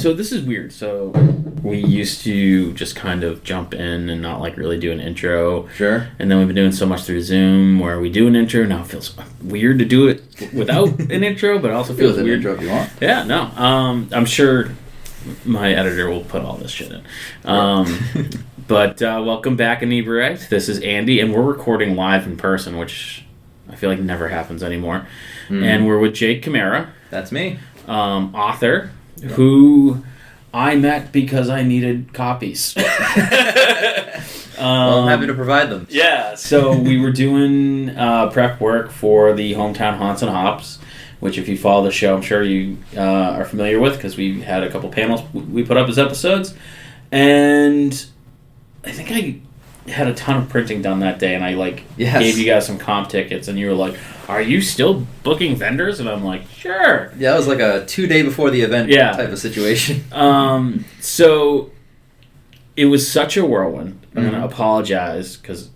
So this is weird. So we used to just kind of jump in and not like really do an intro. Sure. And then we've been doing so much through Zoom where we do an intro. Now it feels weird to do it without an intro, but it also feels weird. Intro if you want. Yeah, no. I'm sure my editor will put all this shit in. But welcome back, Inebri-art. This is Andy, and we're recording live in person, which I feel like never happens anymore. And we're with Jake Camara. That's me. Author, who I met because I needed copies. Well, I'm happy to provide them. Yeah, so we were doing prep work for the Hometown Haunts and Hops, which if you follow the show, I'm sure you are familiar with because we had a couple panels we put up as episodes. And I think I had a ton of printing done that day, and I gave you guys some comp tickets, and you were like, "Are you still booking vendors?" And I'm like, "Sure." Yeah, it was like a 2 day before the event type of situation. So it was such a whirlwind. I'm going to apologize because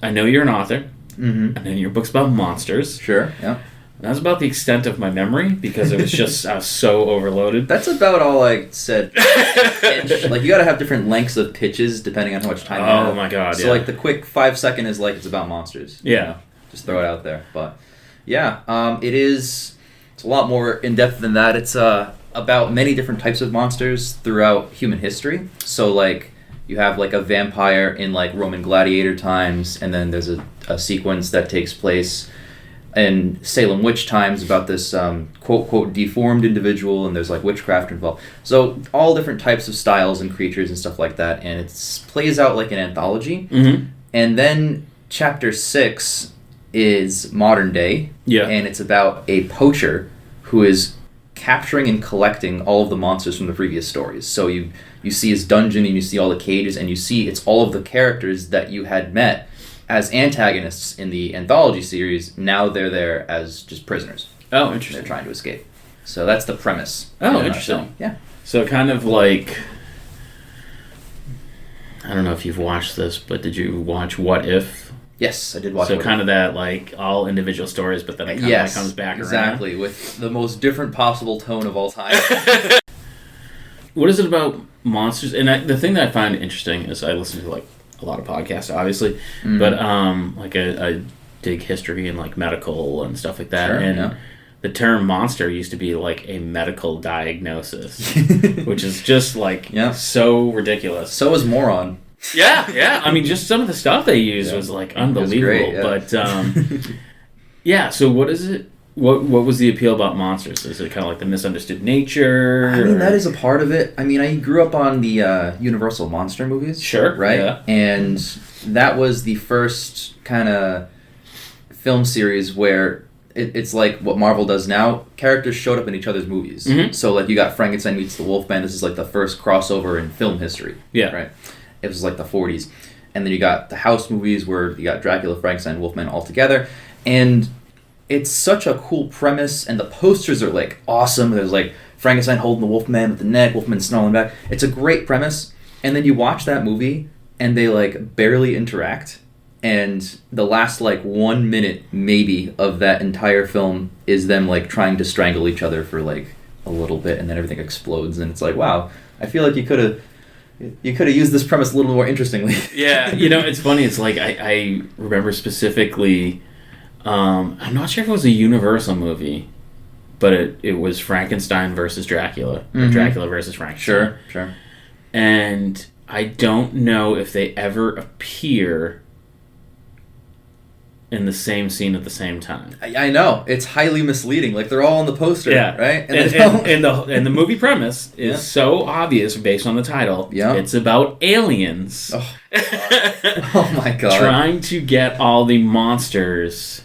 I know you're an author, and then your book's about monsters. Sure, yeah. That was about the extent of my memory because it was just, I was so overloaded. That's about all I said. Like, you gotta have different lengths of pitches depending on how much time you have. Oh my god, so, like, the quick 5-second is like, it's about monsters. Yeah. You know? Just throw it out there. But, yeah, it's a lot more in-depth than that. It's about many different types of monsters throughout human history. So, like, you have, like, a vampire in, like, Roman gladiator times, and then there's a sequence that takes place in Salem witch times about this quote deformed individual, and there's like witchcraft involved. So all different types of styles and creatures and stuff like that, and it plays out like an anthology. And then chapter 6 is modern day, and it's about a poacher who is capturing and collecting all of the monsters from the previous stories. So you see his dungeon, and you see all the cages, and you see it's all of the characters that you had met as antagonists in the anthology series. Now they're there as just prisoners. Oh, interesting. They're trying to escape. So that's the premise. Oh, interesting. Yeah. So kind of like, I don't know if you've watched this, but did you watch What If? Yes, I did watch it. So kind of that, like, all individual stories, but then it kind of comes back exactly, around. With the most different possible tone of all time. What is it about monsters? And the thing that I find interesting is I listen to, like, a lot of podcasts, obviously, but like I dig history and like medical and stuff like that. Sure, and the term monster used to be like a medical diagnosis, which is just like so ridiculous. So is moron. Yeah. I mean, just some of the stuff they used was like unbelievable. Great, But so what is it? What was the appeal about monsters? Is it kind of like the misunderstood nature? I mean, that is a part of it. I mean, I grew up on the Universal monster movies. Sure. Right? Yeah. And that was the first kind of film series where it's like what Marvel does now. Characters showed up in each other's movies. So, like, you got Frankenstein meets the Wolfman. This is like the first crossover in film history. Yeah. Right? It was like the 40s. And then you got the House movies where you got Dracula, Frankenstein, Wolfman all together. And it's such a cool premise, and the posters are, like, awesome. There's, like, Frankenstein holding the Wolfman with the neck, Wolfman snarling back. It's a great premise, and then you watch that movie, and they, like, barely interact, and the last, like, 1 minute, maybe, of that entire film is them, like, trying to strangle each other for, like, a little bit, and then everything explodes, and it's like, wow, I feel like you could have used this premise a little more interestingly. Yeah, it's funny. It's like, I remember specifically... I'm not sure if it was a Universal movie, but it was Frankenstein versus Dracula, or Dracula versus Frankenstein. Sure. And I don't know if they ever appear in the same scene at the same time. I know. It's highly misleading. Like, they're all on the poster, right? And the movie premise is so obvious based on the title. Yeah. It's about aliens. Oh, oh my god. Trying to get all the monsters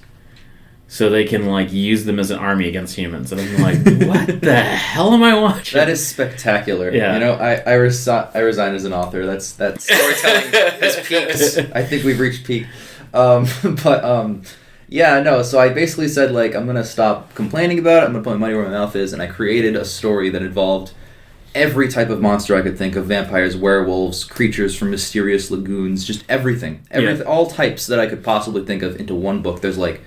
so they can, like, use them as an army against humans. And I'm like, what the hell am I watching? That is spectacular. Yeah. I resign as an author. That storytelling has peaked. I think we've reached peak. So I basically said, like, I'm going to stop complaining about it. I'm going to put my money where my mouth is. And I created a story that involved every type of monster I could think of. Vampires, werewolves, creatures from mysterious lagoons, just everything. All types that I could possibly think of into one book. There's, like,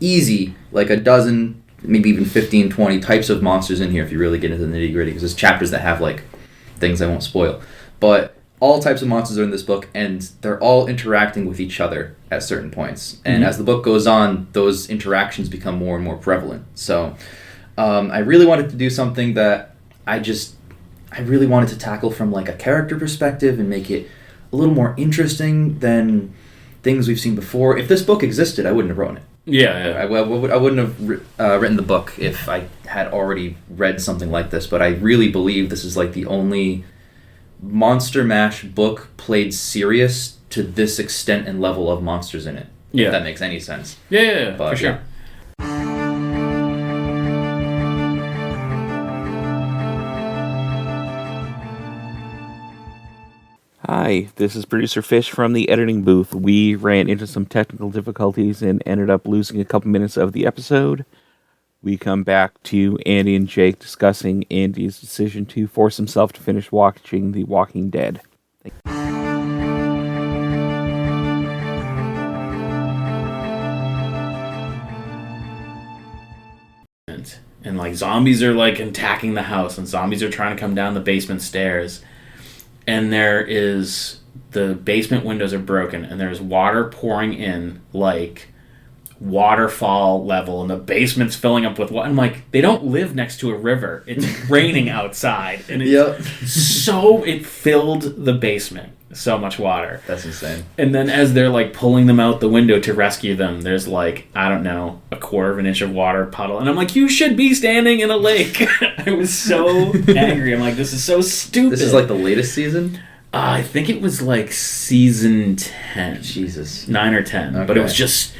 easy, like, a dozen maybe even 15, 20 types of monsters in here if you really get into the nitty-gritty, because there's chapters that have like things I won't spoil. But all types of monsters are in this book, and they're all interacting with each other at certain points. And as the book goes on, those interactions become more and more prevalent. So I really wanted to do something that I really wanted to tackle from like a character perspective and make it a little more interesting than things we've seen before. If this book existed, I wouldn't have written it. Yeah. I wouldn't have written the book if I had already read something like this, but I really believe this is like the only Monster Mash book played serious to this extent and level of monsters in it. Yeah. If that makes any sense. Yeah, But, for sure. Hi, this is producer Fish from the editing booth. We ran into some technical difficulties and ended up losing a couple minutes of the episode. We come back to Andy and Jake discussing Andy's decision to force himself to finish watching The Walking Dead. And like zombies are like attacking the house, and zombies are trying to come down the basement stairs. And the basement windows are broken, and there's water pouring in like waterfall level, and the basement's filling up with water. I'm like, they don't live next to a river. It's raining outside, and it filled the basement. So much water. That's insane. And then as they're like pulling them out the window to rescue them, there's like, I don't know, a quarter of an inch of water puddle. And I'm like, you should be standing in a lake. I was so angry. I'm like, this is so stupid. This is like the latest season? I think it was like season 10. Jesus. 9 or 10. Okay. But it was just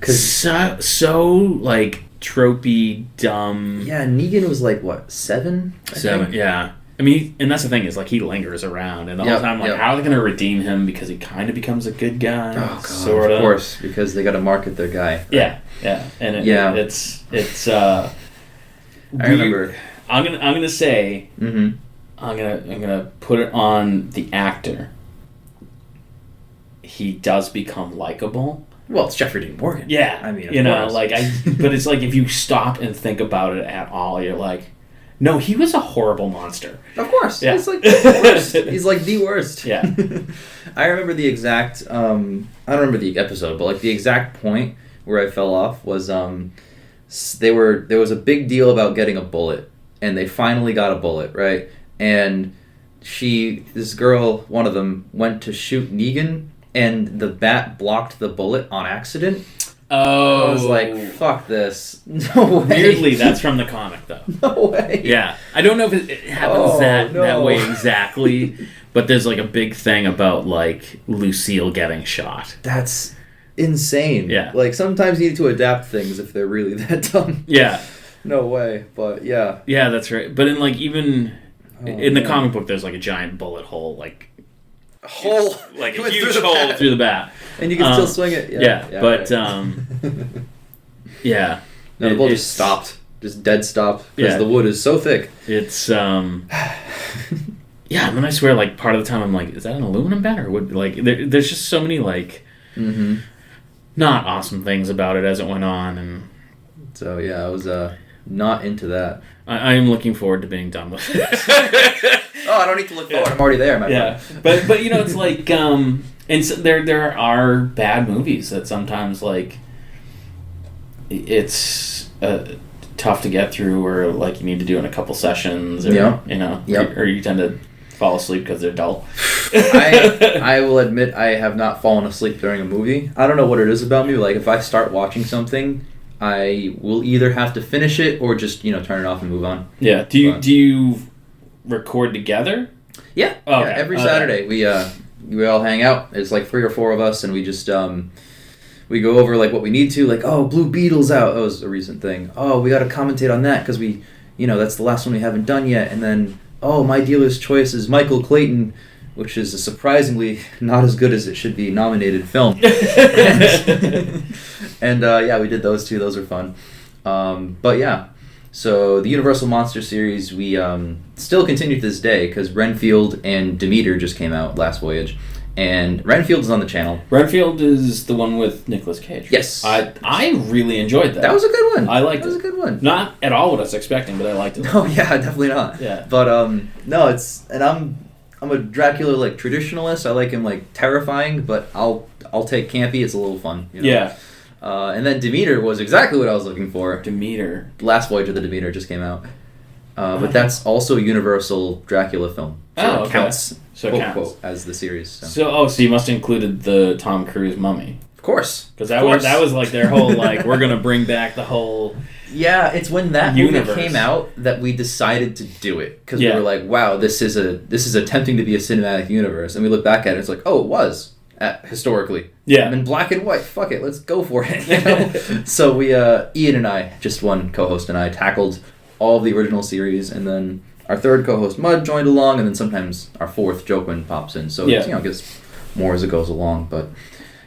so like tropey, dumb. Yeah, Negan was like, what, 7? 7, yeah. I mean, and that's the thing is, like, he lingers around, and the whole time, like, how are they going to redeem him? Because he kind of becomes a good guy, sort of. Of course, because they got to market their guy. Right? Yeah, and it's. I remember. I'm gonna say. Mm-hmm. I'm gonna put it on the actor. He does become likable. Well, it's Jeffrey Dean Morgan. Yeah, I mean, you know, like but it's like if you stop and think about it at all, you're like. No, he was a horrible monster. Of course. Yeah. He's like the worst. He's like the worst. Yeah. I remember the exact, I don't remember the episode, but like the exact point where I fell off was there was a big deal about getting a bullet, and they finally got a bullet, right? And this girl, one of them, went to shoot Negan, and the bat blocked the bullet on accident. Oh. I was like, fuck this. No way. Weirdly, that's from the comic, though. No way. Yeah. I don't know if it happens that way exactly, but there's like a big thing about like Lucille getting shot. That's insane. Yeah. Like sometimes you need to adapt things if they're really that dumb. Yeah. No way. But yeah. Yeah, that's right. But in like even in the comic book, there's like a giant bullet hole, like a huge hole through the bat. And you can still swing it. Yeah, but yeah. No, the bullet just stopped. Just dead stopped. Because the wood is so thick. It's yeah, and then I swear, like, part of the time I'm like, is that an aluminum bat? Or would, like, there's just so many, like, not awesome things about it as it went on. And so, yeah, I was not into that. I am looking forward to being done with it. Oh, I don't need to look forward. I'm already there, my friend. But you know, it's like, and so there are bad movies that sometimes, like, it's tough to get through, or like you need to do in a couple sessions, or you know, or you tend to fall asleep because they're dull. I will admit I have not fallen asleep during a movie. I don't know what it is about me. Like if I start watching something, I will either have to finish it or just turn it off and move on. Yeah. Do you record together? Yeah. Oh, okay. Yeah, every Saturday we all hang out. It's like 3 or 4 of us, and we just we go over like what we need to. Like, oh, Blue Beetle's out. That was a recent thing. Oh, we got to commentate on that because we, that's the last one we haven't done yet. And then, oh, My Dealer's Choice is Michael Clayton, which is a surprisingly not as good as it should be nominated film. And yeah, we did those 2. Those were fun. But yeah, so the Universal Monster series, we still continue to this day because Renfield and Demeter just came out last voyage. And Renfield is on the channel. Renfield is the one with Nicolas Cage. Yes. I really enjoyed that. That was a good one. I liked it. That was a good one. Not at all what I was expecting, but I liked it. No, yeah, definitely not. Yeah. But no, I'm a Dracula like traditionalist. I like him like terrifying, but I'll take campy. It's a little fun. You know? Yeah. And then Demeter was exactly what I was looking for. Demeter. Last Voyage of the Demeter just came out. But that's also a Universal Dracula film. So it counts, So it quote, counts. quote, as the series. So you must have included the Tom Cruise Mummy. Of course. Because that was like their whole, like, we're going to bring back the whole... Yeah, it's when that universe. movie came out that we decided to do it. Because Yeah. we were like, wow, this is attempting to be a cinematic universe. And we look back at it, it's like, oh, it was. Historically. Yeah. I'm in black and white. Fuck it, let's go for it. You know? So we, Ian and I, just one co-host and I, tackled all of the original series, and then our third co-host Mud joined along, and then sometimes our fourth Jokeman pops in. So Yeah. it gets more as it goes along. But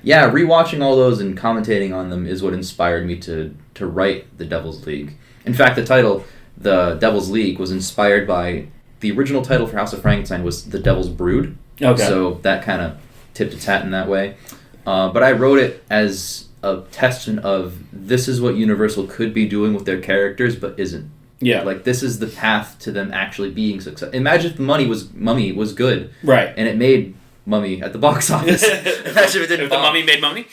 yeah, rewatching all those and commentating on them is what inspired me to write The Devil's League. In fact, the title, The Devil's League, was inspired by the original title for House of Frankenstein was The Devil's Brood. Okay. So that kind of tipped its hat in that way. But I wrote it as a testament of this is what Universal could be doing with their characters, but isn't. Yeah. Like, this is the path to them actually being successful. Imagine if Mummy was good. Right. And it made Mummy at the box office. Imagine if it didn't If the bomb. Mummy made money?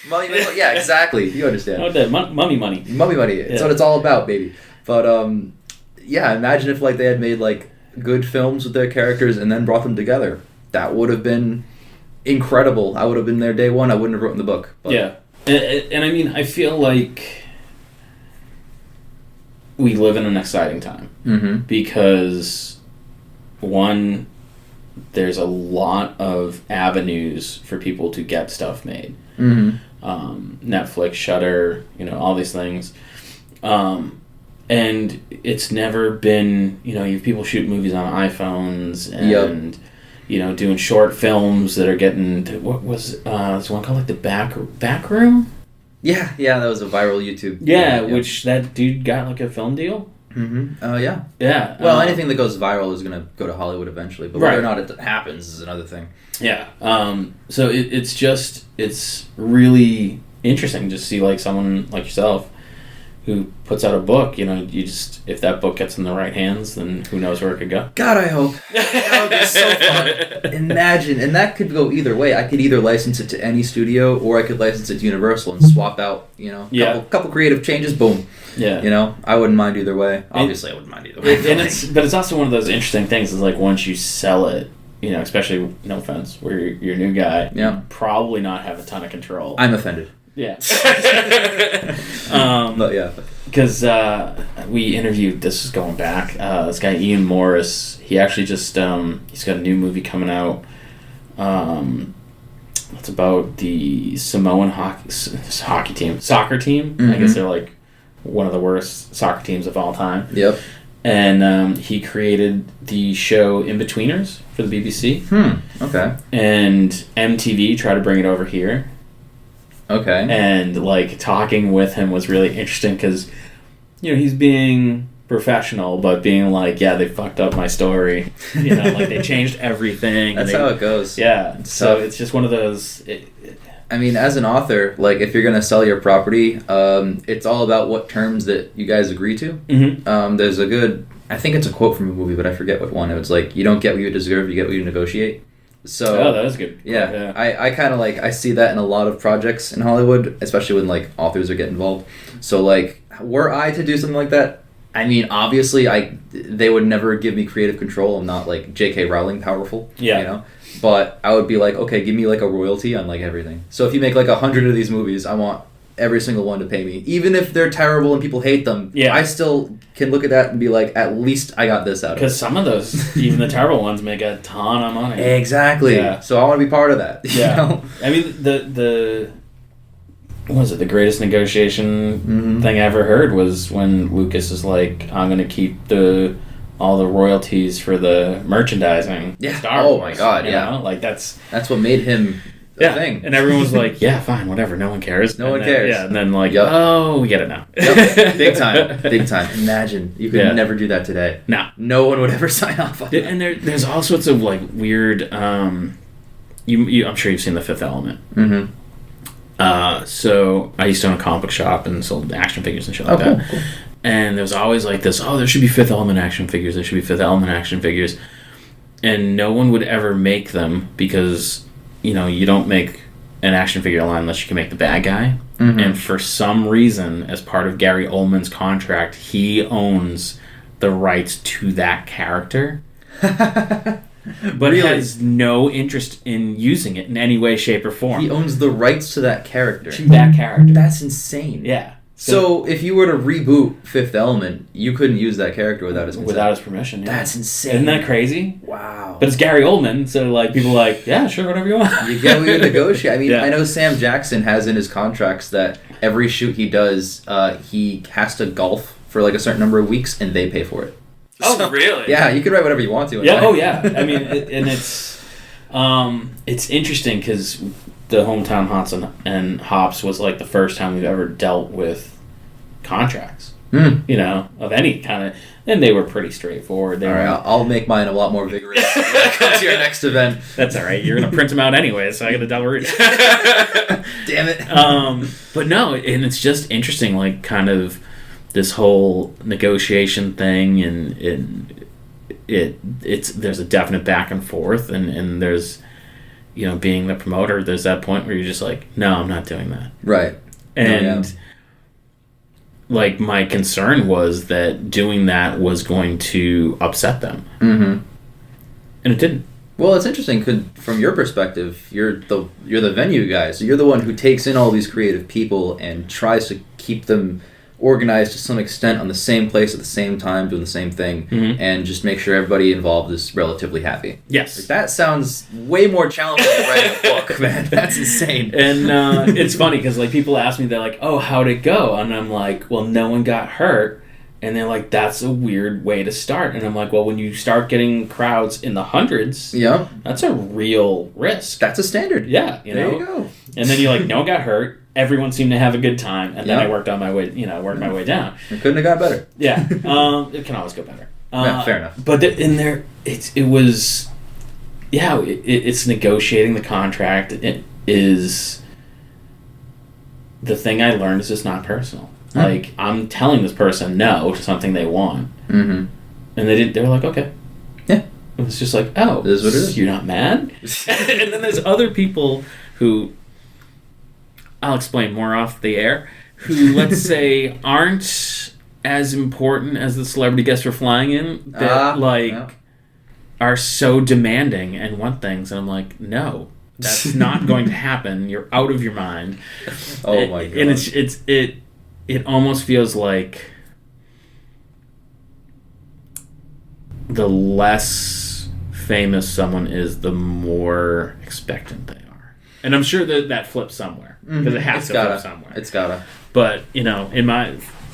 Yeah, exactly. You understand. Oh, the Mummy money. Mummy money. It's what it's all about, baby. But, yeah, imagine if, like, they had made, like, good films with their characters and then brought them together. That would have been incredible. I would have been there day one. I wouldn't have written the book. But. Yeah. And I mean, I feel like we live in an exciting time. Mm-hmm. Because, one, there's a lot of avenues for people to get stuff made. Mm-hmm. Netflix, Shudder, all these things. And it's never been, you have people shoot movies on iPhones and, doing short films that are getting, what was, there's one called like the Back Room? Yeah, that was a viral YouTube. Yeah, which that dude got like a film deal. Mm-hmm. Yeah. Yeah. Well, anything that goes viral is going to go to Hollywood eventually, but whether or not it happens is another thing. Yeah. So it's really interesting to see like someone like yourself who puts out a book. If that book gets in the right hands, then who knows where it could go. God, I hope. That would be so fun. Imagine, and that could go either way. I could either license it to any studio, or I could license it to Universal and swap out, couple creative changes, boom. Yeah. I wouldn't mind either way. Obviously, I wouldn't mind either way. But it's also one of those interesting things is like once you sell it, especially, no offense, where you're a new guy, you probably not have a ton of control. I'm offended. Yeah. But yeah. Because we interviewed, this is going back, this guy Ian Morris. He actually just, he's got a new movie coming out. It's about the Samoan soccer team. Mm-hmm. I guess they're like one of the worst soccer teams of all time. Yep. And he created the show In-Betweeners for the BBC. Okay. And MTV tried to bring it over here. Okay. And like talking with him was really interesting because, he's being professional, but being like, yeah, they fucked up my story. Like they changed everything. That's how it goes. Yeah. So it's just one of those. I mean, as an author, like if you're gonna sell your property, it's all about what terms that you guys agree to. Mm-hmm. There's a good, I think it's a quote from a movie, but I forget what one. It was like, you don't get what you deserve, you get what you negotiate. So that was good. Yeah. I kind of I see that in a lot of projects in Hollywood, especially when like authors are getting involved. So like, were I to do something like that, I mean, obviously they would never give me creative control. I'm not like J.K. Rowling powerful. Yeah. But I would be like, okay, give me like a royalty on like everything. So if you make like 100 of these movies, I want every single one to pay me, even if they're terrible and people hate them. Yeah. I still can look at that and be like, at least I got this out of it. Because some of those, even the terrible ones, make a ton of money. Exactly. Yeah. So I want to be part of that. Yeah. I mean, the what was it? The greatest negotiation thing I ever heard was when Lucas is like, "I'm going to keep all the royalties for the merchandising." Yeah. Star Wars, oh my God. Yeah. Like that's what made him a thing. And everyone was like, "Yeah, fine, whatever. No one cares. No one cares." Yeah. And then like, Yep. oh, we get it now. Yep. Big time. Big time. Imagine you could never do that today. No. No one would ever sign off on that. And there's all sorts of like weird I'm sure you've seen The Fifth Element. Mm-hmm. So I used to own a comic book shop and sold action figures and shit like that. Cool. And there was always like this, oh, there should be Fifth Element action figures. There should be Fifth Element action figures. And no one would ever make them because, you don't make an action figure line unless you can make the bad guy. Mm-hmm. And for some reason, as part of Gary Oldman's contract, he owns the rights to that character. But really? has no interest in using it in any way, shape, or form. He owns the rights to that character. That's insane. Yeah. So if you were to reboot Fifth Element, you couldn't use that character without his consent. Without his permission, yeah. That's insane. Isn't that crazy? Wow. But it's Gary Oldman, so like people are like, yeah, sure, whatever you want. You get what you negotiate. I mean, Yeah. I know Sam Jackson has in his contracts that every shoot he does, he has to golf for like a certain number of weeks, and they pay for it. Oh, really? Yeah, you can write whatever you want to. Yeah. Oh, yeah. I mean, and it's interesting because the Hometown Haunts and Hops was like the first time we've ever dealt with contracts. Of any kind of, and they were pretty straightforward. All right, I'll make mine a lot more vigorous when it comes to your next event. That's all right. You're gonna print them out anyway, so I got to double read. Damn it. But no, and it's just interesting, like kind of this whole negotiation thing, and there's a definite back and forth, and there's being the promoter, there's that point where you're just like, no, I'm not doing that. Right. And like my concern was that doing that was going to upset them. Mm-hmm. And it didn't. Well, it's interesting because from your perspective, you're the venue guy, so you're the one who takes in all these creative people and tries to keep them organized to some extent on the same place at the same time, doing the same thing, and just make sure everybody involved is relatively happy. Yes. Like, that sounds way more challenging than writing a book, man. That's insane. And it's funny because like people ask me, they're like, oh, how'd it go? And I'm like, well, no one got hurt. And they're like, that's a weird way to start. And I'm like, well, when you start getting crowds in the hundreds, that's a real risk. That's a standard. Yeah. There you go. And then you're like, no one got hurt. Everyone seemed to have a good time, and then I worked on my way. Worked my way down. It couldn't have got better. Yeah, it can always go better. Yeah, fair enough. But it's negotiating the contract. It is the thing I learned is it's not personal. Mm-hmm. Like I'm telling this person no to something they want, and they didn't. They were like, okay, yeah. It was just like, oh, this is what it is. You're not mad. And then there's other people who. I'll explain more off the air, who, let's say, aren't as important as the celebrity guests we're flying in, that, are so demanding and want things. And I'm like, no, that's not going to happen. You're out of your mind. Oh, my God. And it almost feels like the less famous someone is, the more expectant they are. And I'm sure that flips somewhere. Because it has to flip somewhere. It's gotta. But, in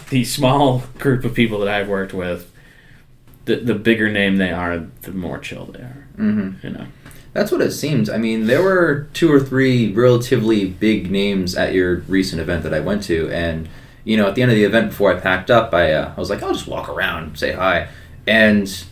the small group of people that I've worked with, the bigger name they are, the more chill they are. Mm-hmm. That's what it seems. I mean, there were 2 or 3 relatively big names at your recent event that I went to. And, at the end of the event, before I packed up, I was like, I'll just walk around, say hi. And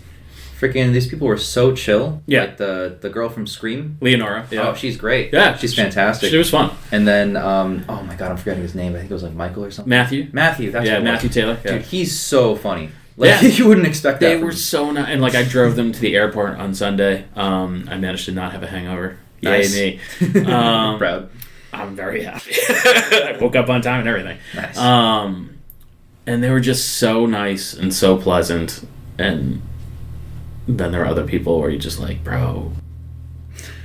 freaking these people were so chill. Yeah. Like the girl from Scream. Leonora. Yeah. Oh, she's great. Yeah. She's fantastic. She was fun. And then, oh my God, I'm forgetting his name. I think it was like Michael or something. Matthew, that's what it was. Matthew Taylor. Yeah. Dude, he's so funny. Like, you wouldn't expect that. They were so nice. And, like, I drove them to the airport on Sunday. I managed to not have a hangover. Nice. Yay me. Proud. I'm very happy. I woke up on time and everything. Nice. And they were just so nice and so pleasant. And then there are other people where you're just like, bro,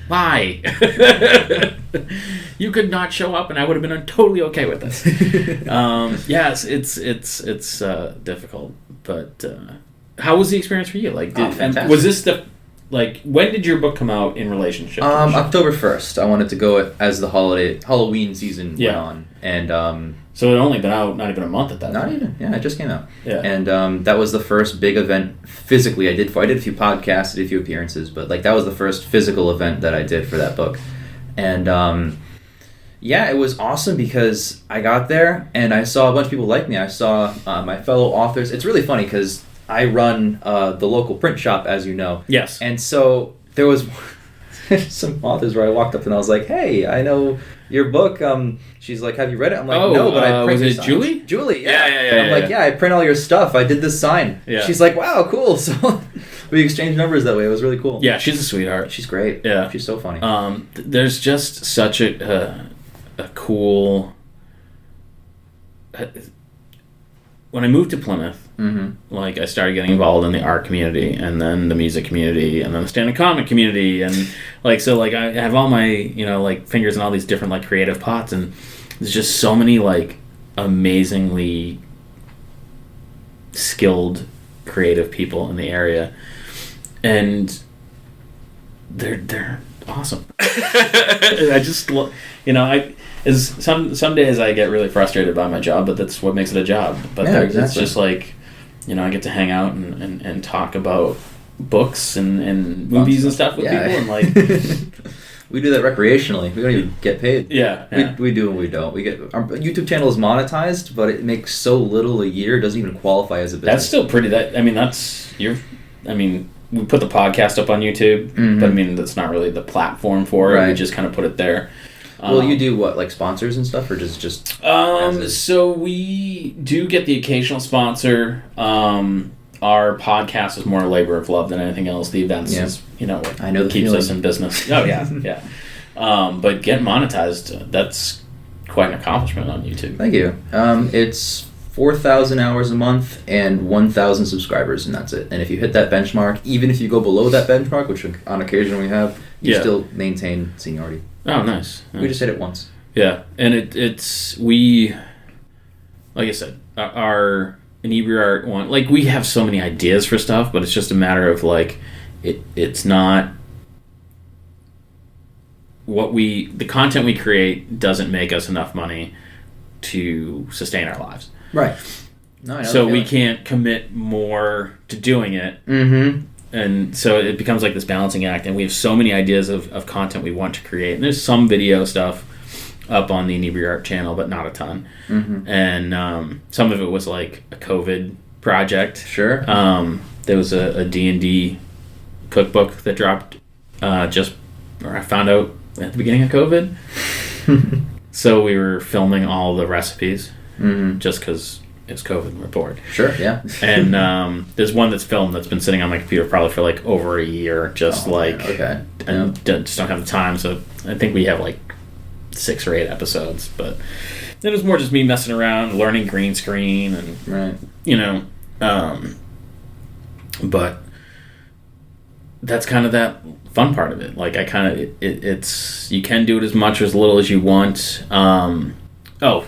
why? You could not show up and I would have been totally okay with this. Yes, it's difficult. But how was the experience for you? Like, fantastic. Was this when did your book come out in relationship to the show? October 1st. I wanted to go as the Halloween season went on. And so it had only been out not even a month at that Not point. even. Yeah, it just came out. Yeah. And that was the first big event physically I did. I did a few podcasts, I did a few appearances, but that was the first physical event that I did for that book. And it was awesome because I got there and I saw a bunch of people like me. I saw my fellow authors. It's really funny because I run the local print shop, as you know. Yes. And so there was some authors where I walked up and I was like, "Hey, I know your book." She's like, "Have you read it?" I'm like, "No, but I print was your it signs." Julie? Julie, yeah. Yeah. I'm like, "Yeah, I print all your stuff. I did this sign." Yeah. She's like, "Wow, cool." So we exchanged numbers that way. It was really cool. Yeah, she's a sweetheart. She's great. Yeah. She's so funny. There's just such a cool. When I moved to Plymouth, like I started getting involved in the art community, and then the music community, and then the stand-up comic community, and like so, like I have all my like fingers in all these different like creative pots, and there's just so many like amazingly skilled creative people in the area, and they're awesome. I just some days I get really frustrated by my job, but that's what makes it a job. But it's just like, I get to hang out and talk about books and movies and stuff with people, and like we do that recreationally. We don't even get paid. Yeah. We do and we don't. We get our YouTube channel is monetized, but it makes so little a year. It doesn't even qualify as a business. That's still pretty. We put the podcast up on YouTube, but that's not really the platform for it. Right. We just kind of put it there. Well, you do what, like sponsors and stuff, or just? So we do get the occasional sponsor. Our podcast is more a labor of love than anything else. The events is, what I know keeps us in business. Oh yeah, yeah. But getting monetized, that's quite an accomplishment on YouTube. Thank you. It's 4,000 hours a month and 1,000 subscribers, and that's it. And if you hit that benchmark, even if you go below that benchmark, which on occasion we have, you still maintain seniority. Oh, nice. We just hit it once. Yeah, and we, like I said, our Inebri-art one, like we have so many ideas for stuff, but it's just a matter of like, it's not, the content we create doesn't make us enough money to sustain our lives. Right. No, so we can't commit more to doing it. And so it becomes like this balancing act, and we have so many ideas of content we want to create. And there's some video stuff up on the Inebri-art channel, but not a ton. And some of it was like a COVID project. Sure. There was a D&D cookbook that dropped I found out at the beginning of COVID. So we were filming all the recipes just because it's COVID and we're bored. Sure, yeah. And there's one that's filmed that's been sitting on my computer probably for like over a year, just and just don't have the time. So I think we have like 6 or 8 episodes, but it was more just me messing around, learning green screen, and but that's kind of that fun part of it. Like it's you can do it as much or as little as you want. So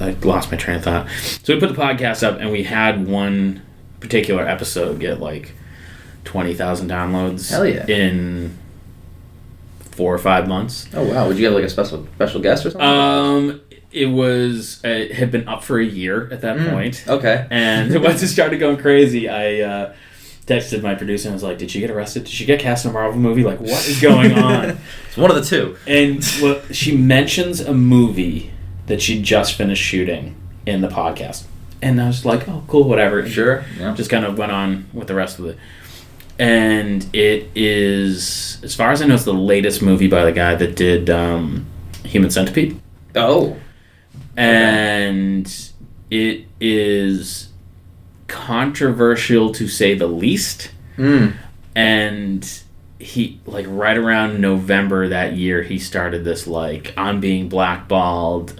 I lost my train of thought. So we put the podcast up, and we had one particular episode get like 20,000 downloads. Hell yeah. In 4 or 5 months. Oh wow! Would you have like a special guest or something? It had been up for a year at that point. Okay. And once it started going crazy, I texted my producer and was like, "Did she get arrested? Did she get cast in a Marvel movie? Like, what is going on?" It's one of the two. And she mentions a movie that she just finished shooting in the podcast, and I was like, "Oh, cool, whatever." And sure. Yeah. Just kind of went on with the rest of it. And it is, as far as I know, it's the latest movie by the guy that did Human Centipede. Oh. And it is controversial to say the least. And he, like, right around November that year, he started this, like, I'm being blackballed.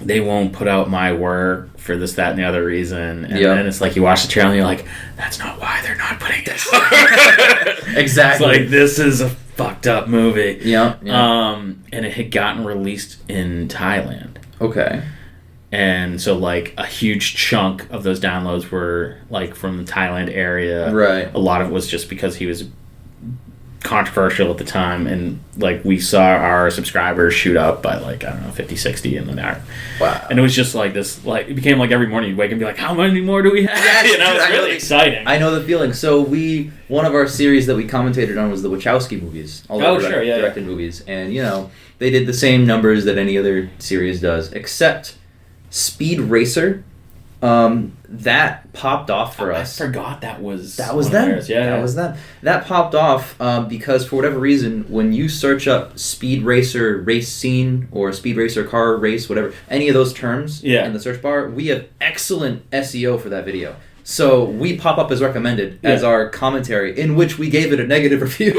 They won't put out my work for this, that, and the other reason. And then it's like you watch the trailer and you're like, that's not why they're not putting this out. Exactly. It's like, this is a fucked up movie. Yeah. And it had gotten released in Thailand. Okay. And so, like, a huge chunk of those downloads were, like, from the Thailand area. Right. A lot of it was just because he was controversial at the time, and like we saw our subscribers shoot up by like, I don't know, 50, 60 in the hour. Wow. And it was just like this, like, it became like every morning you'd wake and be like, how many more do we have? Yes, It's really exciting. I know the feeling. So one of our series that we commentated on was the Wachowski movies. All the directed movies. And they did the same numbers that any other series does, except Speed Racer That popped off for us. I forgot that was them. Yeah, that was them. That popped off because for whatever reason, when you search up speed racer race scene or speed racer car race, whatever, any of those terms in the search bar, we have excellent SEO for that video. So we pop up as recommended as our commentary, in which we gave it a negative review.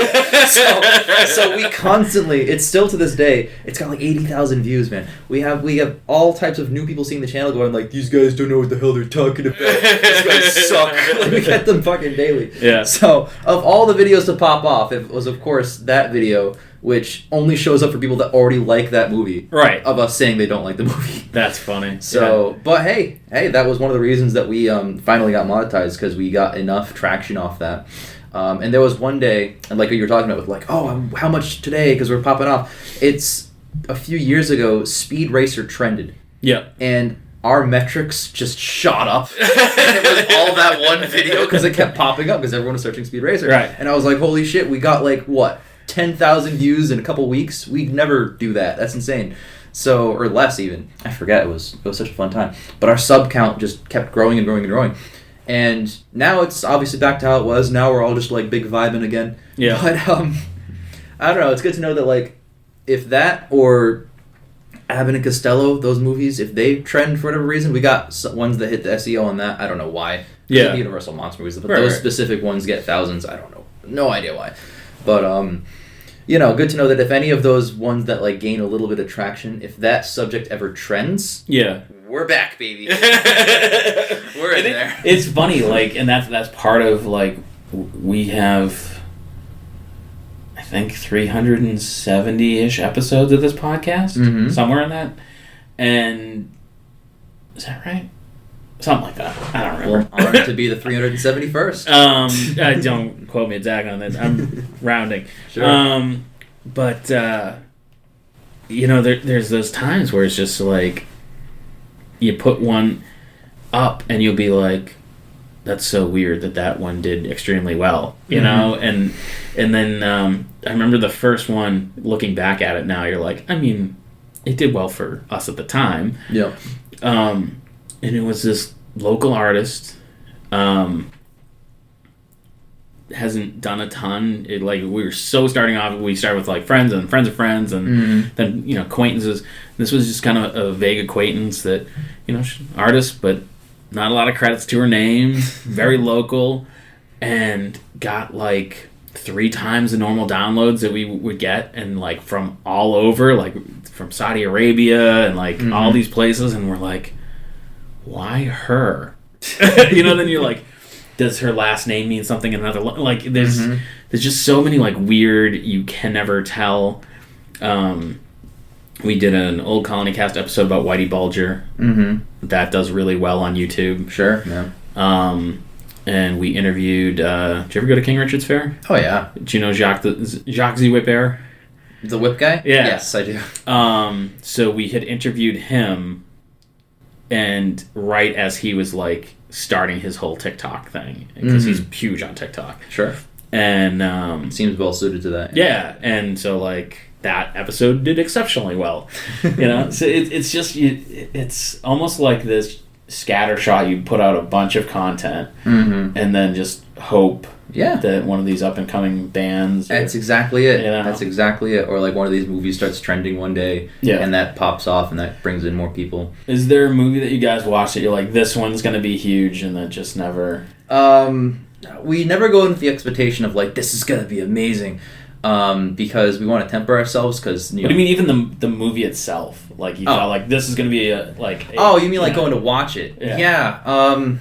so we constantly, it's still to this day, it's got like 80,000 views, man. We have all types of new people seeing the channel going like, these guys don't know what the hell they're talking about. These guys suck. Like, we get them fucking daily. Yeah. So of all the videos to pop off, it was of course that video, which only shows up for people that already like that movie. Right. Of us saying they don't like the movie. That's funny. So, but hey, that was one of the reasons that we finally got monetized, because we got enough traction off that. And there was one day, and like what you were talking about with like, how much today, because we're popping off. It's a few years ago, Speed Racer trended. Yeah. And our metrics just shot up. And it was all that one video because it kept popping up because everyone was searching Speed Racer. Right. And I was like, holy shit, we got like, what, 10,000 views in a couple weeks? We'd never do that. That's insane. So, or less even. I forget. It was such a fun time. But our sub count just kept growing and growing and growing. And now it's obviously back to how it was. Now we're all just like big vibing again. Yeah. But I don't know. It's good to know that like if that or Abbott and Costello, those movies, if they trend for whatever reason, we got ones that hit the SEO on that. I don't know why. Yeah. The Universal Monster movies, but those specific ones get thousands. I don't know. No idea why. But good to know that if any of those ones that like gain a little bit of traction, if that subject ever trends, we're back, baby. We're in there. It's funny, like, and that's part of like we have, I think 370-ish episodes of this podcast, somewhere in that, and is that right? Something like that. I don't remember. Well, honored to be the 371st. Don't quote me exactly on that. I'm rounding. Sure. But there's those times where it's just like you put one up and you'll be like, that's so weird that one did extremely well, you know? And then I remember the first one, looking back at it now, you're like, I mean, it did well for us at the time. Yeah. And it was this local artist, hasn't done a ton. We were so starting off, we started with like friends and friends of friends and then, acquaintances. This was just kind of a vague acquaintance that, artist, but not a lot of credits to her name, very local, and got like 3 times the normal downloads that we would get, and like from all over, like from Saudi Arabia and like all these places, and we're like, why her? Then you're like, does her last name mean something in another like there's just so many like weird, you can never tell. We did an Old Colony Cast episode about Whitey Bulger. That does really well on YouTube. Sure. Yeah. And we interviewed did you ever go to King Richard's Fair? Oh yeah. Do you know Jacques Z. Whip-Air? The whip guy? Yeah. Yes, I do. So we had interviewed him, and right as he was like starting his whole TikTok thing, because he's huge on TikTok. Sure. And seems well suited to that. Yeah, and so like that episode did exceptionally well. So it's just it's almost like this scattershot. You put out a bunch of content and then just hope that one of these up and coming bands. That's exactly it. That's exactly it. Or like one of these movies starts trending one day, and that pops off, and that brings in more people. Is there a movie that you guys watch that you're like, this one's gonna be huge, and that just never? We never go into the expectation of like, this is gonna be amazing, because we want to temper ourselves. Because what do you mean? Even the movie itself, like you felt like this is gonna be you mean like going to watch it? Yeah.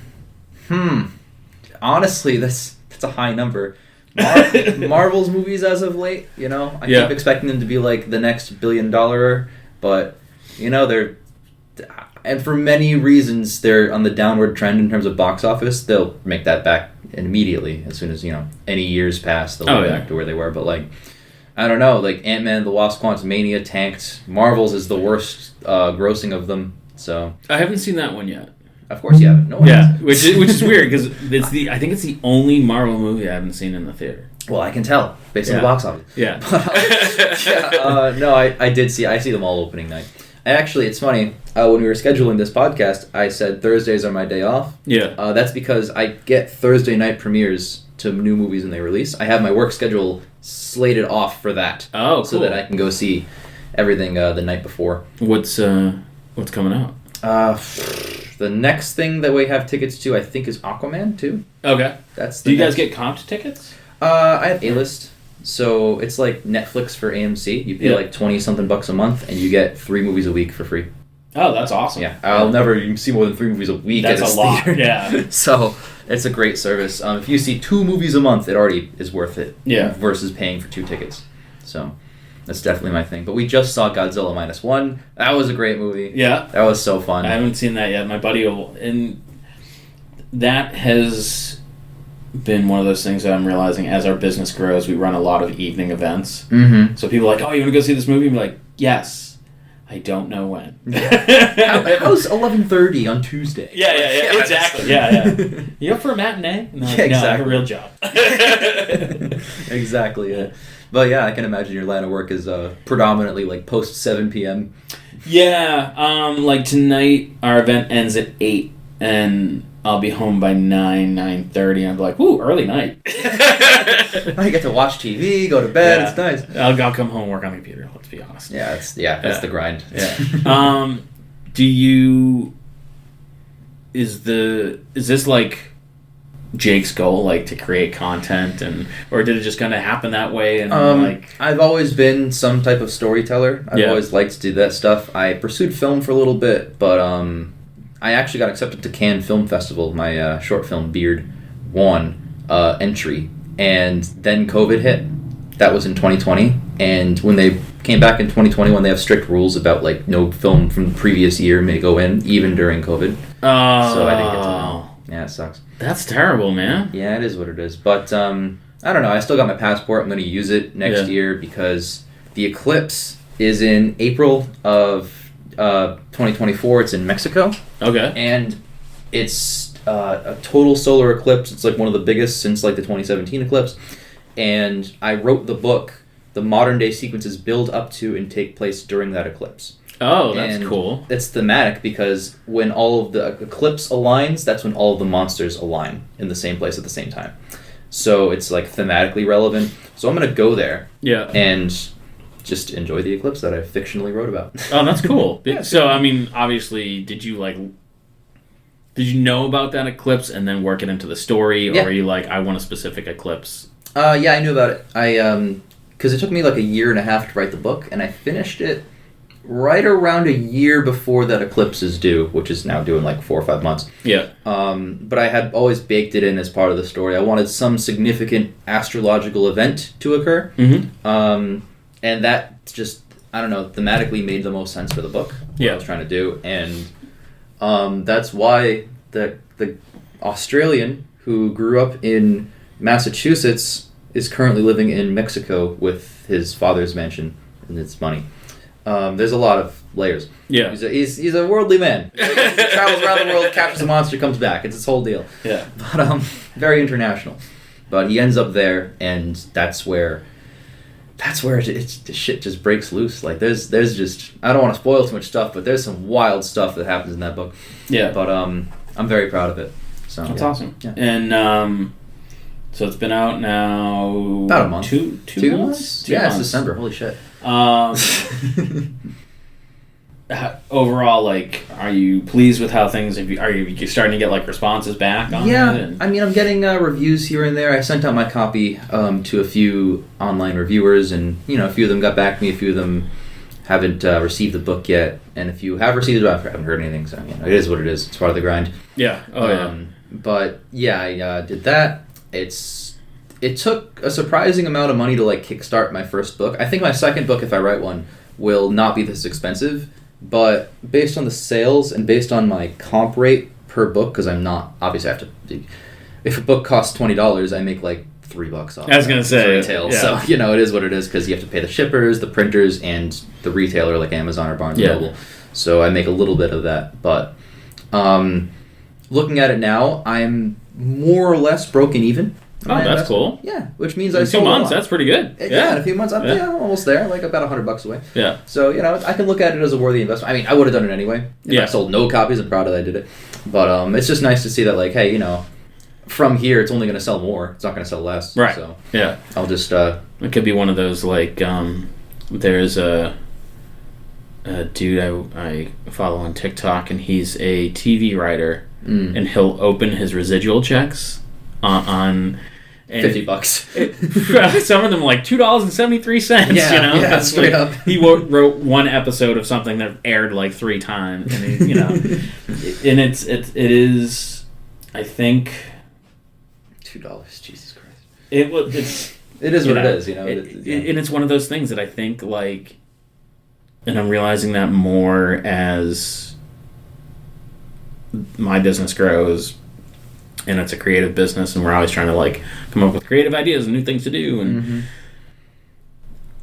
Honestly, that's a high number. Marvel's movies as of late, I keep expecting them to be like the next $1 billion, but they're, and for many reasons, they're on the downward trend in terms of box office. They'll make that back immediately as soon as any years pass. They'll go back to where they were. But like, I don't know, like Ant-Man, the Wasp: Quantumania tanked. Marvel's is the worst grossing of them. So I haven't seen that one yet. Of course you haven't. No one has. which is weird because I think it's the only Marvel movie I haven't seen in the theater. Well, I can tell based on the box office. Yeah. No, I did see. I see them all opening night, Actually, it's funny. When we were scheduling this podcast, I said Thursdays are my day off. Yeah. That's because I get Thursday night premieres to new movies when they release. I have my work schedule slated off for that. Oh, cool. So that I can go see everything the night before. What's coming out? The next thing that we have tickets to, I think, is Aquaman 2. Okay. That's. Do you guys get comped tickets? I have A-list. So it's like Netflix for AMC. You pay like 20-something bucks a month, and you get 3 movies a week for free. Oh, that's awesome. Yeah, I'll never see more than 3 movies a week. That's at a lot. theater. Yeah. So it's a great service. If you see 2 movies a month, it already is worth it. Yeah. Versus paying for 2 tickets. So that's definitely my thing. But we just saw Godzilla -1. That was a great movie. Yeah. That was so fun. I haven't seen that yet. My buddy will, and that has been one of those things that I'm realizing as our business grows, we run a lot of evening events. Mm-hmm. So people are like, oh, you want to go see this movie? I'm like, yes. I don't know when. How's 11:30 on Tuesday? Yeah, exactly. Yeah. You up for a matinee? And they're like, no, I have a real job. Exactly, yeah. But yeah, I can imagine your line of work is predominantly like post 7 p.m. Yeah, like tonight our event ends at 8 and I'll be home by 9:30 and I'll be like, ooh, early night. I get to watch TV, go to bed, Yeah. It's nice. I'll come home and work on the computer, let's be honest. Yeah, that's the grind. Yeah. Is this like Jake's goal, like to create content, or did it just kind of happen that way? And I've always been some type of storyteller. I've always liked to do that stuff. I pursued film for a little bit, but I actually got accepted to Cannes Film Festival. My short film Beard won entry, and then COVID hit. That was in 2020, and when they came back in 2021, they have strict rules about like no film from the previous year may go in, even during COVID. So I didn't get to know. Yeah, it sucks. That's terrible, man. Yeah, it is what it is. But I don't know. I still got my passport. I'm going to use it next year because the eclipse is in April of 2024. It's in Mexico. Okay. And it's a total solar eclipse. It's like one of the biggest since like the 2017 eclipse. And I wrote the book. The modern day sequences build up to and take place during that eclipse. Oh, that's and cool. It's thematic because when all of the eclipse aligns, that's when all of the monsters align in the same place at the same time. So it's like thematically relevant. So I'm going to go there. Yeah. And just enjoy the eclipse that I fictionally wrote about. Oh, that's cool. So, I mean, obviously, did you know about that eclipse and then work it into the story? Or are you like, I want a specific eclipse? Yeah, I knew about it. Because it took me like a year and a half to write the book, and I finished it right around a year before that eclipse is due, which is now due in like 4 or 5 months. Yeah. But I had always baked it in as part of the story. I wanted some significant astrological event to occur. Mm-hmm. And that just, I don't know, thematically made the most sense for the book. What I was trying to do. And that's why the Australian who grew up in Massachusetts is currently living in Mexico with his father's mansion and its money. There's a lot of layers. Yeah. He's a worldly man. He travels around the world, captures a monster, comes back. It's his whole deal. Yeah. But very international. But he ends up there, and that's where the shit just breaks loose. Like there's just, I don't want to spoil too much stuff, but there's some wild stuff that happens in that book. Yeah. But I'm very proud of it. So that's awesome. Yeah. And so it's been out now about a month. Two months? 2 Yeah, months. it's December. Holy shit. Overall, like, are you pleased with how things? Are you starting to get like responses back on it? I mean, I'm getting reviews here and there. I sent out my copy to a few online reviewers, and a few of them got back to me. A few of them haven't received the book yet, and a few have received it. I haven't heard anything. So it is what it is. It's part of the grind. Yeah. But yeah, I did that. It took a surprising amount of money to like kickstart my first book. I think my second book, if I write one, will not be this expensive. But based on the sales and based on my comp rate per book, because I'm not obviously I have to. If a book costs $20, I make like $3 off. I was gonna say retail. Yeah. So it is what it is because you have to pay the shippers, the printers, and the retailer like Amazon or Barnes & Noble. So I make a little bit of that. But looking at it now, I'm more or less broken even. Oh, that's cool. Yeah, which means in I sold 2 months. a lot. That's pretty good. Yeah, in a few months, I'm almost there, like about $100 away. Yeah. So, I can look at it as a worthy investment. I mean, I would have done it anyway. If I sold no copies, I'm proud that I did it. But it's just nice to see that, like, hey, from here, it's only going to sell more. It's not going to sell less. Right. So, yeah. I'll just... It could be one of those, like, there's a dude I follow on TikTok, and he's a TV writer, and he'll open his residual checks on $50. Some of them like $2.73. Yeah, straight up. He wrote one episode of something that aired like 3 times, and and it is, I think, $2. Jesus Christ. It is what it is. And it's one of those things that I think, like, and I'm realizing that more as my business grows, and it's a creative business, and we're always trying to, like, come up with creative ideas and new things to do, and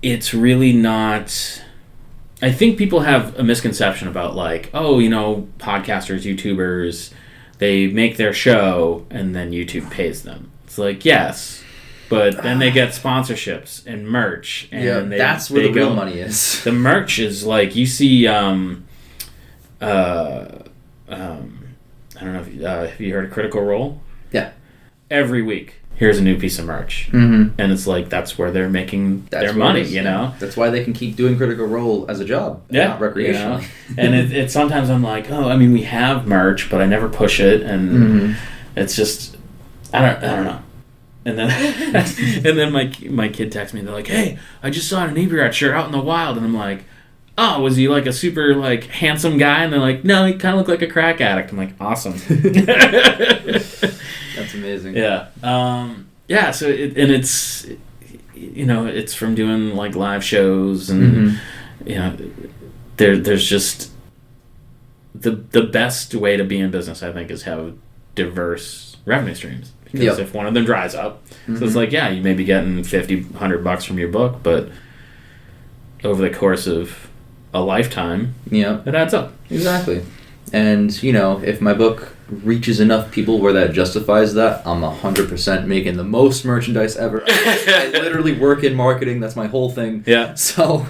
it's really not... I think people have a misconception about, like, podcasters, YouTubers, they make their show, and then YouTube pays them. It's like, yes, but then they get sponsorships and merch, and that's where the real money is. The merch is, like, you see, I don't know if have you heard of Critical Role? Yeah. Every week, here's a new piece of merch. And it's like, that's where they're making their money, That's why they can keep doing Critical Role as a job, not recreationally. And it's sometimes I'm like, we have merch, but I never push it, and it's just, I don't know. And then and then my kid texts me, and they're like, hey, I just saw an Inebri-art shirt out in the wild, and I'm like, oh, was he like a super, like, handsome guy? And they're like, no, he kind of looked like a crack addict. I'm like, awesome. That's amazing. Yeah. So it's it's from doing, like, live shows, and there's just the best way to be in business, I think, is have diverse revenue streams. Because if one of them dries up, so it's like, you may be getting $50-$100 from your book, but over the course of a lifetime, it adds up. Exactly. And, if my book reaches enough people where that justifies that, I'm 100% making the most merchandise ever. I literally work in marketing. That's my whole thing. Yeah. So,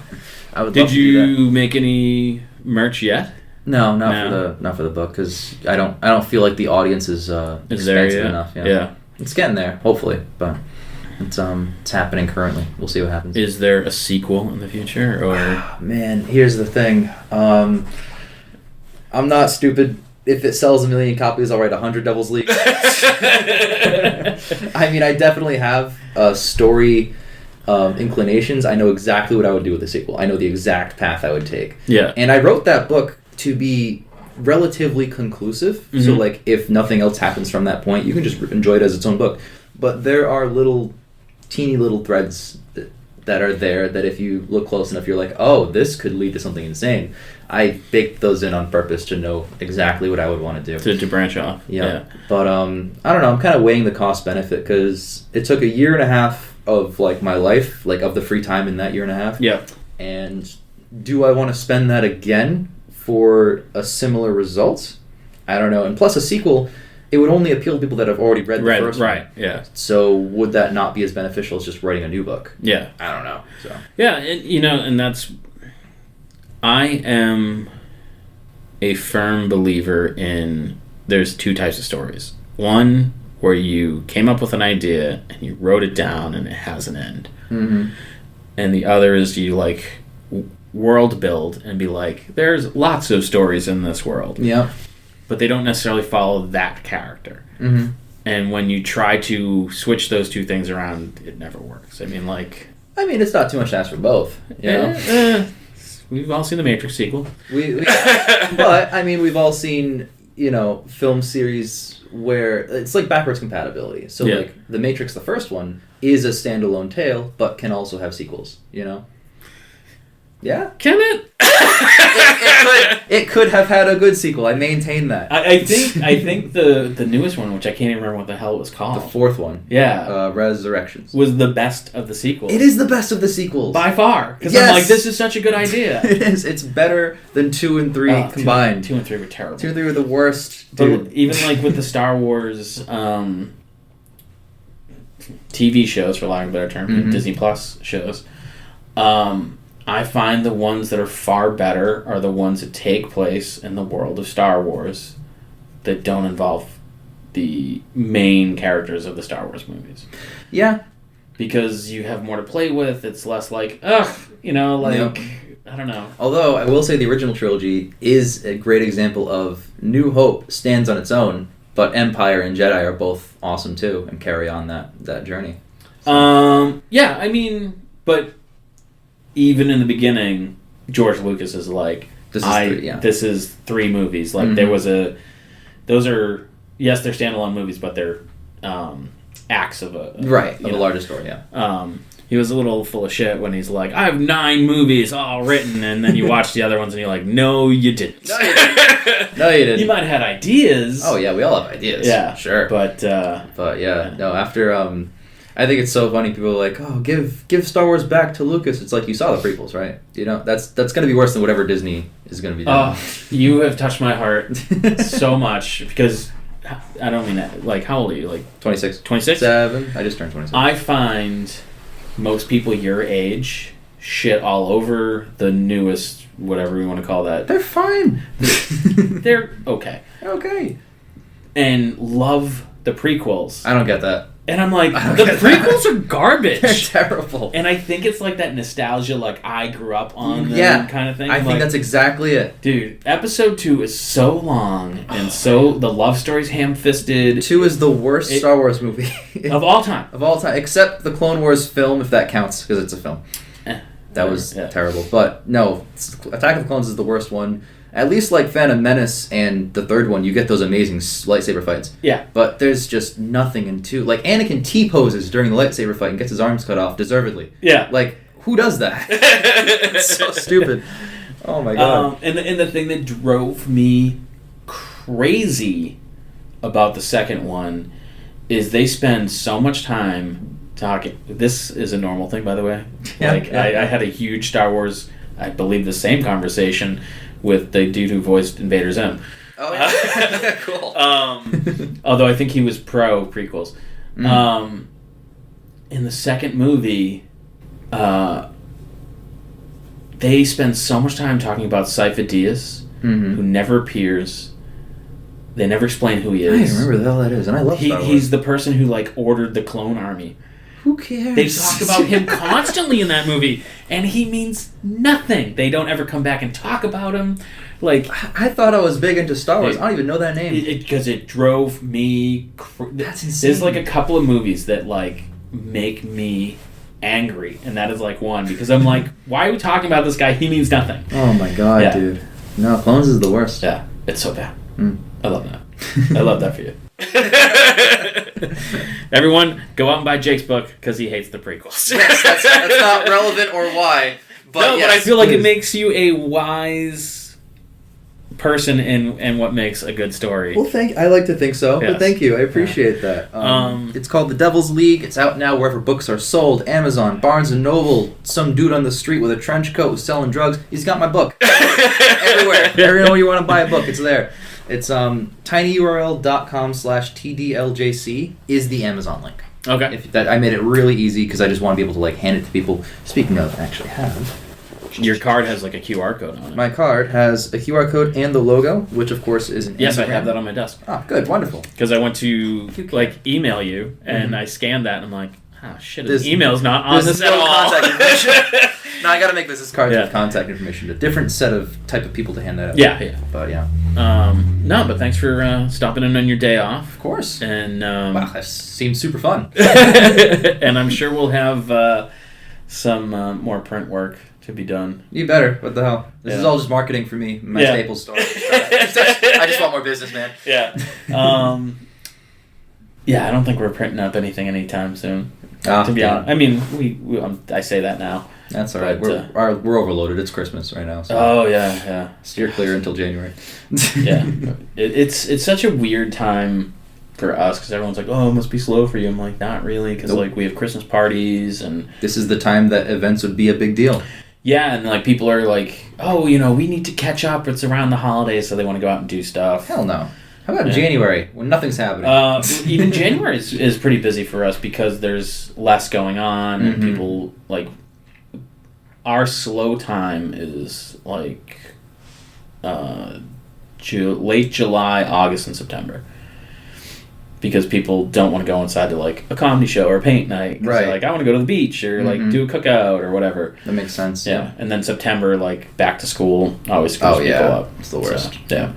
I would love to do that. Did you make any merch yet? No, not for the book, because I don't feel like the audience is expansive enough. Yeah. It's getting there, hopefully, but it's happening currently. We'll see what happens. Is there a sequel in the future, or? Man, here's the thing. I'm not stupid. If it sells 1 million copies, I'll write 100 Devil's League. I mean, I definitely have story inclinations. I know exactly what I would do with the sequel. I know the exact path I would take. Yeah. And I wrote that book to be relatively conclusive. So, like, if nothing else happens from that point, you can just enjoy it as its own book. But there are teeny little threads that are there that if you look close enough, you're like, oh, this could lead to something insane. I baked those in on purpose to know exactly what I would want to do. To branch off. Yeah. But, I don't know. I'm kind of weighing the cost-benefit, because it took 1.5 years of, like, my life, like, of the free time in that 1.5 years. Yeah. And do I want to spend that again for a similar result? I don't know. And plus, a sequel, it would only appeal to people that have already read the first one. Right, yeah. So would that not be as beneficial as just writing a new book? Yeah. I don't know. So yeah, and that's... I am a firm believer in there's 2 types of stories. One where you came up with an idea and you wrote it down and it has an end. And the other is you, like, world build and be like, there's lots of stories in this world. Yeah. But they don't necessarily follow that character. And when you try to switch those 2 things around, it never works. I mean, it's not too much to ask for both. You know? We've all seen the Matrix sequel. But, I mean, we've all seen, film series where it's like backwards compatibility. So, like, The Matrix, the first one, is a standalone tale, but can also have sequels, Yeah? Can it? It could have had a good sequel. I maintain that. I think the newest one, which I can't even remember what the hell it was called. The 4th one. Yeah. Resurrections. Was the best of the sequels. It is the best of the sequels. By far. Because yes! I'm like, this is such a good idea. It is. It's better than 2 and 3 combined. 2 and 3 were terrible. 2 and 3 were the worst. Dude. But even, like, with the Star Wars TV shows, for lack of a better term, Disney Plus shows, I find the ones that are far better are the ones that take place in the world of Star Wars that don't involve the main characters of the Star Wars movies. Yeah. Because you have more to play with. It's less like, ugh, I don't know. Although, I will say the original trilogy is a great example of New Hope stands on its own, but Empire and Jedi are both awesome too and carry on that journey. So. Yeah, I mean, but even in the beginning, George Lucas is like, this is 3 movies. Like, there was those are, yes, they're standalone movies, but they're acts of a larger story, yeah. He was a little full of shit when he's like, I have 9 movies all written, and then you watch the other ones and you're like, no, you didn't. No, you didn't. No, you didn't. You might have had ideas. Oh, yeah, we all have ideas. Yeah. Sure. But yeah, no, after, I think it's so funny, people are like, oh, give Star Wars back to Lucas. It's like, you saw the prequels, right? That's going to be worse than whatever Disney is going to be doing. Oh, you have touched my heart so much, because I don't mean that. Like, how old are you? Like 26. 26? 7. I just turned 26. I find most people your age shit all over the newest, whatever we want to call that. They're fine. They're okay. Okay. And love the prequels. I don't get that. And I'm like, the prequels are garbage. They're terrible. And I think it's like that nostalgia, like I grew up on them kind of thing. I think that's exactly it. Dude, episode 2 is so long, and so the love story's ham-fisted. 2 is the worst Star Wars movie. Of all time. Of all time. Except the Clone Wars film, if that counts, because it's a film. That was terrible. But no, Attack of the Clones is the worst one. At least like Phantom Menace and the third one, you get those amazing lightsaber fights. Yeah. But there's just nothing in 2. Like, Anakin T-poses during the lightsaber fight and gets his arms cut off, deservedly. Yeah. Like, who does that? It's so stupid. Oh my god. And the thing that drove me crazy about the second one is they spend so much time talking. This is a normal thing, by the way. I had a huge Star Wars, I believe the same conversation with the dude who voiced Invader Zim. Oh, yeah. Cool. Although I think he was pro prequels. In the second movie, they spend so much time talking about Sifo Dyas, who never appears. They never explain who he is. I don't remember the hell that is, and I love Star Wars. He's the person who ordered the clone army. Who cares? They talk about him constantly in that movie, and he means nothing. They don't ever come back and talk about him. Like, I thought I was big into Star Wars. I don't even know that name. Because it drove me... That's insane. There's a couple of movies that make me angry, and that is one, because I'm like, why are we talking about this guy? He means nothing. Oh my god, dude. No, Clones is the worst. Yeah, it's so bad. I love that. I love that for you. Everyone, go out and buy Jake's book because he hates the prequels. Yes, that's not relevant or why. But but I feel like it makes you a wise person in what makes a good story. Well, I like to think so, yes. But thank you. I appreciate that. It's called The Devil's League. It's out now wherever books are sold. Amazon, Barnes & Noble, some dude on the street with a trench coat who's selling drugs. He's got my book. Everywhere. Everywhere you want to buy a book, it's there. It's tinyurl.com/TDLJC is the Amazon link. Okay. I made it really easy because I just want to be able to hand it to people. Speaking of, I actually have. Your card has a QR code on it. My card has a QR code and the logo, which of course is an Yes, Instagram. I have that on my desk. Oh, good, wonderful. Because I went to email you and I scanned that and I'm like, oh shit, his email's not on this at all. Contact information. No, I got to make business cards with contact information. A different type of people to hand that out. Yeah. But yeah. No, but thanks for stopping in on your day off. Of course. And wow, that seems super fun. And I'm sure we'll have some more print work to be done. You better. What the hell? This is all just marketing for me. My Staples store. I just want more business, man. Yeah. I don't think we're printing up anything anytime soon. To be honest, I mean, we I say that now. That's all right. We're overloaded. It's Christmas right now. So oh yeah. Steer clear until January. Yeah, it's such a weird time for us because everyone's like, oh, it must be slow for you. I'm like, not really, because we have Christmas parties and this is the time that events would be a big deal. Yeah, and people are like, oh, we need to catch up. It's around the holidays, so they want to go out and do stuff. Hell no. How about January when nothing's happening? Even January is pretty busy for us because there's less going on and people like our slow time is like late July, August, and September. Because people don't want to go inside to like a comedy show or a paint night. Right. Like I want to go to the beach or like do a cookout or whatever. That makes sense. Yeah. And then September, like back to school, always screws people up. It's the worst. So, yeah.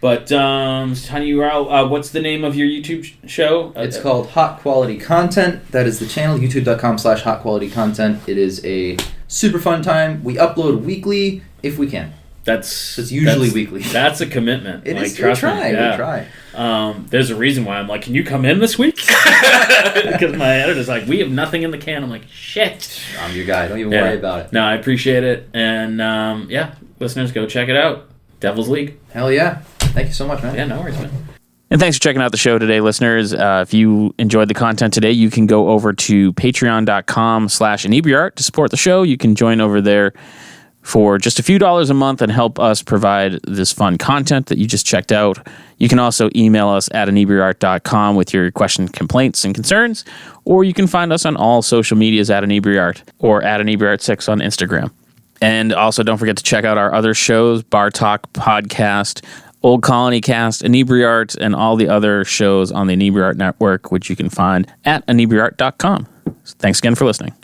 But Tanya, you're out. What's the name of your YouTube show? It's called Hot Quality Content. That is the channel, youtube.com/Hot Quality Content. It is a super fun time. We upload weekly if we can. It's usually weekly. That's a commitment. It like, is. We try. There's a reason why I'm like, can you come in this week? Because my editor's like, we have nothing in the can. I'm like, shit. I'm your guy. Don't even worry about it. No, I appreciate it. And listeners, go check it out. Devil's League. Hell yeah. Thank you so much, man. Yeah, no worries, man. And thanks for checking out the show today, listeners. If you enjoyed the content today, you can go over to patreon.com/Inebri-art to support the show. You can join over there for just a few dollars a month and help us provide this fun content that you just checked out. You can also email us at Inebri-art.com with your questions, complaints, and concerns, or you can find us on all social medias at Inebri-art or at Inebri-art6 on Instagram. And also don't forget to check out our other shows, Bar Talk Podcast, Old Colony Cast, Inebri-art, and all the other shows on the Inebri-art Network, which you can find at Inebri-art.com. Thanks again for listening.